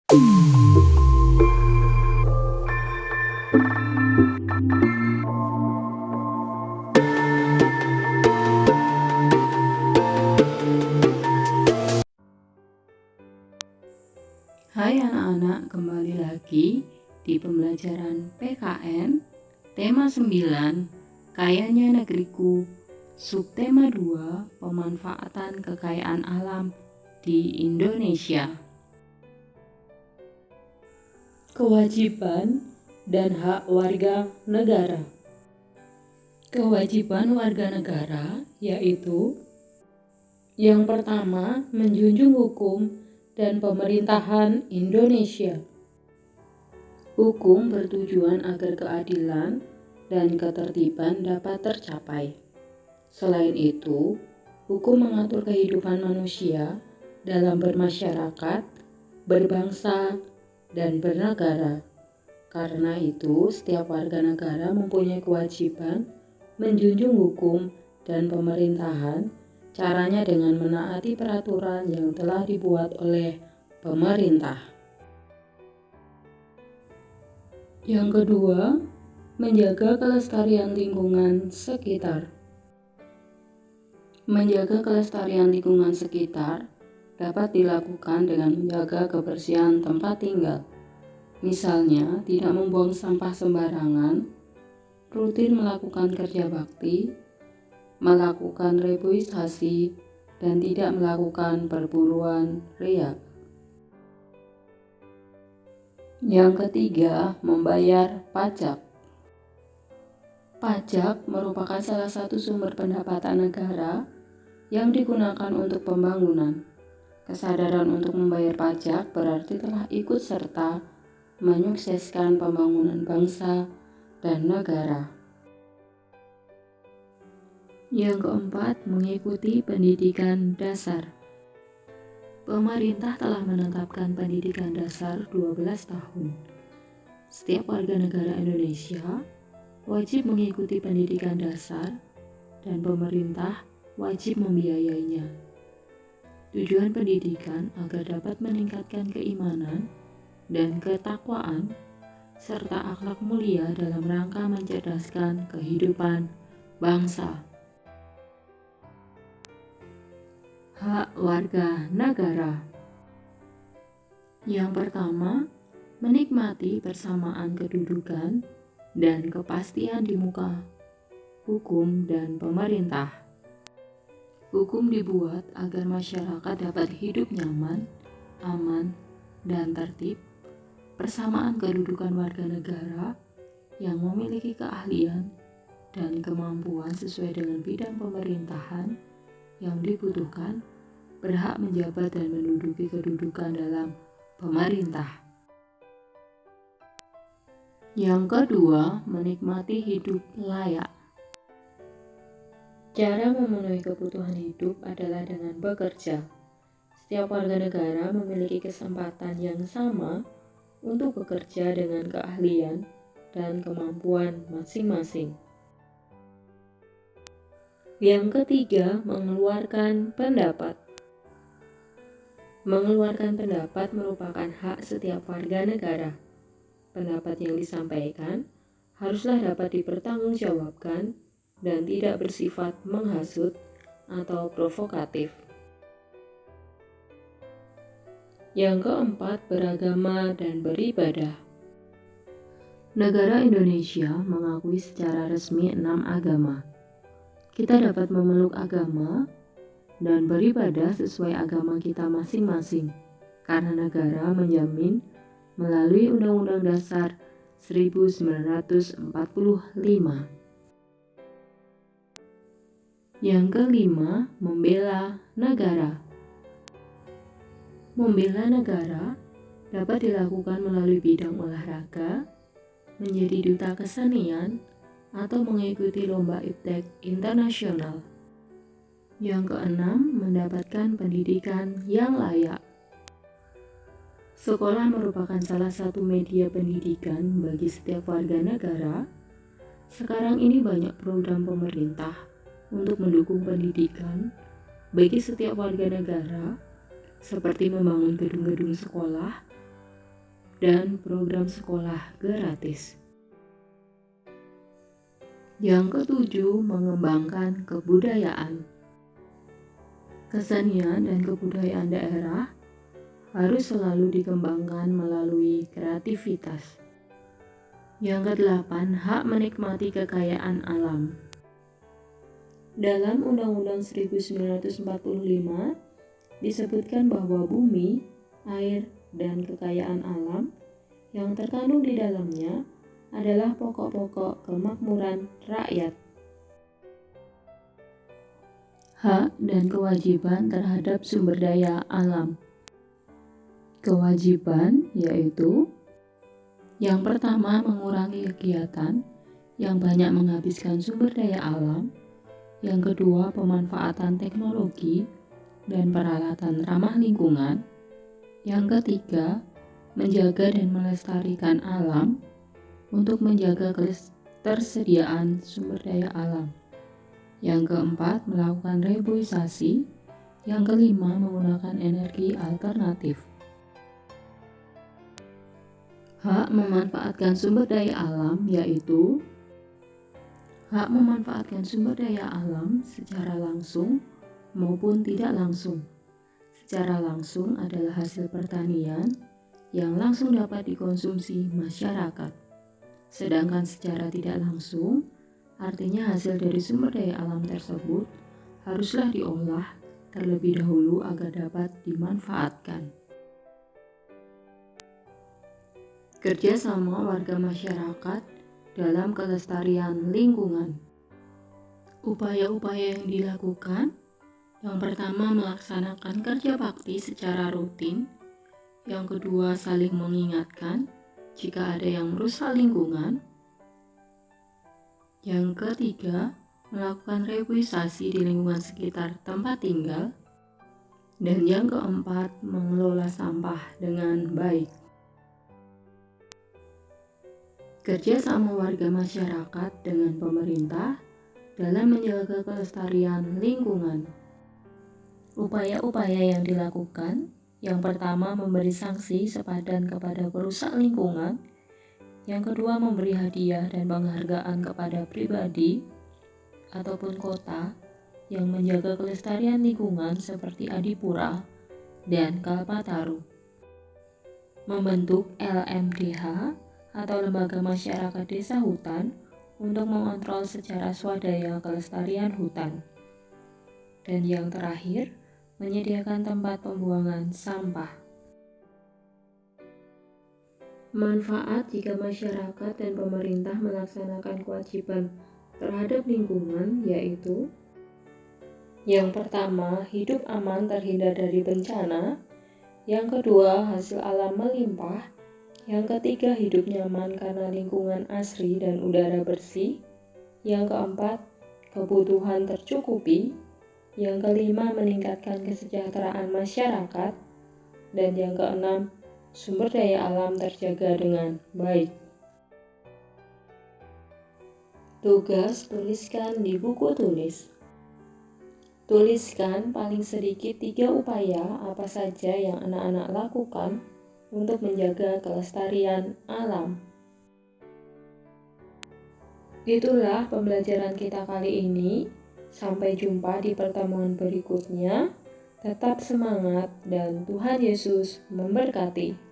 Hai anak-anak, kembali lagi di pembelajaran PKN tema 9 Kayanya Negeriku, subtema 2 pemanfaatan kekayaan alam di Indonesia. Kewajiban dan hak warga negara. Kewajiban warga negara yaitu yang pertama, menjunjung hukum dan pemerintahan Indonesia. Hukum bertujuan agar keadilan dan ketertiban dapat tercapai. Selain itu, hukum mengatur kehidupan manusia dalam bermasyarakat, berbangsa, dan bernegara. Karena itu, setiap warga negara mempunyai kewajiban menjunjung hukum dan pemerintahan. Caranya dengan menaati peraturan yang telah dibuat oleh pemerintah. Yang kedua, menjaga kelestarian lingkungan sekitar. Menjaga kelestarian lingkungan sekitar dapat dilakukan dengan menjaga kebersihan tempat tinggal. Misalnya, tidak membuang sampah sembarangan, rutin melakukan kerja bakti, melakukan reboisasi, dan tidak melakukan perburuan liar. Yang ketiga, membayar pajak. Pajak merupakan salah satu sumber pendapatan negara yang digunakan untuk pembangunan. Kesadaran untuk membayar pajak berarti telah ikut serta menyukseskan pembangunan bangsa dan negara. Yang keempat, mengikuti pendidikan dasar. Pemerintah telah menetapkan pendidikan dasar 12 tahun. Setiap warga negara Indonesia wajib mengikuti pendidikan dasar dan pemerintah wajib membiayainya. Tujuan pendidikan agar dapat meningkatkan keimanan dan ketakwaan serta akhlak mulia dalam rangka mencerdaskan kehidupan bangsa. Hak warga negara. Yang pertama, menikmati persamaan kedudukan dan kepastian di muka hukum dan pemerintah. Hukum dibuat agar masyarakat dapat hidup nyaman, aman, dan tertib. Persamaan kedudukan warga negara yang memiliki keahlian dan kemampuan sesuai dengan bidang pemerintahan yang dibutuhkan berhak menjabat dan menduduki kedudukan dalam pemerintah. Yang kedua, menikmati hidup layak. Cara memenuhi kebutuhan hidup adalah dengan bekerja. Setiap warga negara memiliki kesempatan yang sama untuk bekerja dengan keahlian dan kemampuan masing-masing. Yang ketiga, mengeluarkan pendapat. Mengeluarkan pendapat merupakan hak setiap warga negara. Pendapat yang disampaikan haruslah dapat dipertanggungjawabkan dan tidak bersifat menghasut atau provokatif. Yang keempat, beragama dan beribadah. Negara Indonesia mengakui secara resmi 6 agama. Kita dapat memeluk agama dan beribadah sesuai agama kita masing-masing, karena negara menjamin melalui Undang-Undang Dasar 1945. Yang kelima, membela negara. Membela negara dapat dilakukan melalui bidang olahraga, menjadi duta kesenian, atau mengikuti lomba iptek internasional. Yang keenam, mendapatkan pendidikan yang layak. Sekolah merupakan salah satu media pendidikan bagi setiap warga negara. Sekarang ini banyak program pemerintah untuk mendukung pendidikan bagi setiap warga negara, seperti membangun gedung-gedung sekolah, dan program sekolah gratis. Yang ketujuh, mengembangkan kebudayaan. Kesenian dan kebudayaan daerah harus selalu dikembangkan melalui kreativitas. Yang kedelapan, hak menikmati kekayaan alam. Dalam Undang-Undang 1945 disebutkan bahwa bumi, air, dan kekayaan alam yang terkandung di dalamnya adalah pokok-pokok kemakmuran rakyat. Hak dan kewajiban terhadap sumber daya alam. Kewajiban yaitu yang pertama, mengurangi kegiatan yang banyak menghabiskan sumber daya alam. Yang kedua, pemanfaatan teknologi dan peralatan ramah lingkungan. Yang ketiga, menjaga dan melestarikan alam untuk menjaga ketersediaan sumber daya alam. Yang keempat, melakukan reboisasi. Yang kelima, menggunakan energi alternatif. Hak memanfaatkan sumber daya alam yaitu hak memanfaatkan sumber daya alam secara langsung maupun tidak langsung. Secara langsung adalah hasil pertanian yang langsung dapat dikonsumsi masyarakat. Sedangkan secara tidak langsung, artinya hasil dari sumber daya alam tersebut haruslah diolah terlebih dahulu agar dapat dimanfaatkan. Kerjasama warga masyarakat dalam kelestarian lingkungan. Upaya-upaya yang dilakukan, yang pertama melaksanakan kerja bakti secara rutin, yang kedua saling mengingatkan jika ada yang merusak lingkungan, yang ketiga melakukan reboisasi di lingkungan sekitar tempat tinggal, dan yang keempat mengelola sampah dengan baik. Kerjasama warga masyarakat dengan pemerintah dalam menjaga kelestarian lingkungan. Upaya-upaya yang dilakukan, yang pertama memberi sanksi sepadan kepada perusak lingkungan, yang kedua memberi hadiah dan penghargaan kepada pribadi ataupun kota yang menjaga kelestarian lingkungan seperti Adipura dan Kalpataru. Membentuk LMDH atau Lembaga Masyarakat Desa Hutan untuk mengontrol secara swadaya kelestarian hutan. Dan yang terakhir, menyediakan tempat pembuangan sampah. Manfaat jika masyarakat dan pemerintah melaksanakan kewajiban terhadap lingkungan yaitu yang pertama, hidup aman terhindar dari bencana. Yang kedua, hasil alam melimpah. Yang ketiga, hidup nyaman karena lingkungan asri dan udara bersih. Yang keempat, kebutuhan tercukupi. Yang kelima, meningkatkan kesejahteraan masyarakat. Dan yang keenam, sumber daya alam terjaga dengan baik. Tugas tuliskan di buku tulis. Tuliskan paling sedikit 3 upaya apa saja yang anak-anak lakukan untuk menjaga kelestarian alam. Itulah pembelajaran kita kali ini. Sampai jumpa di pertemuan berikutnya. Tetap semangat dan Tuhan Yesus memberkati.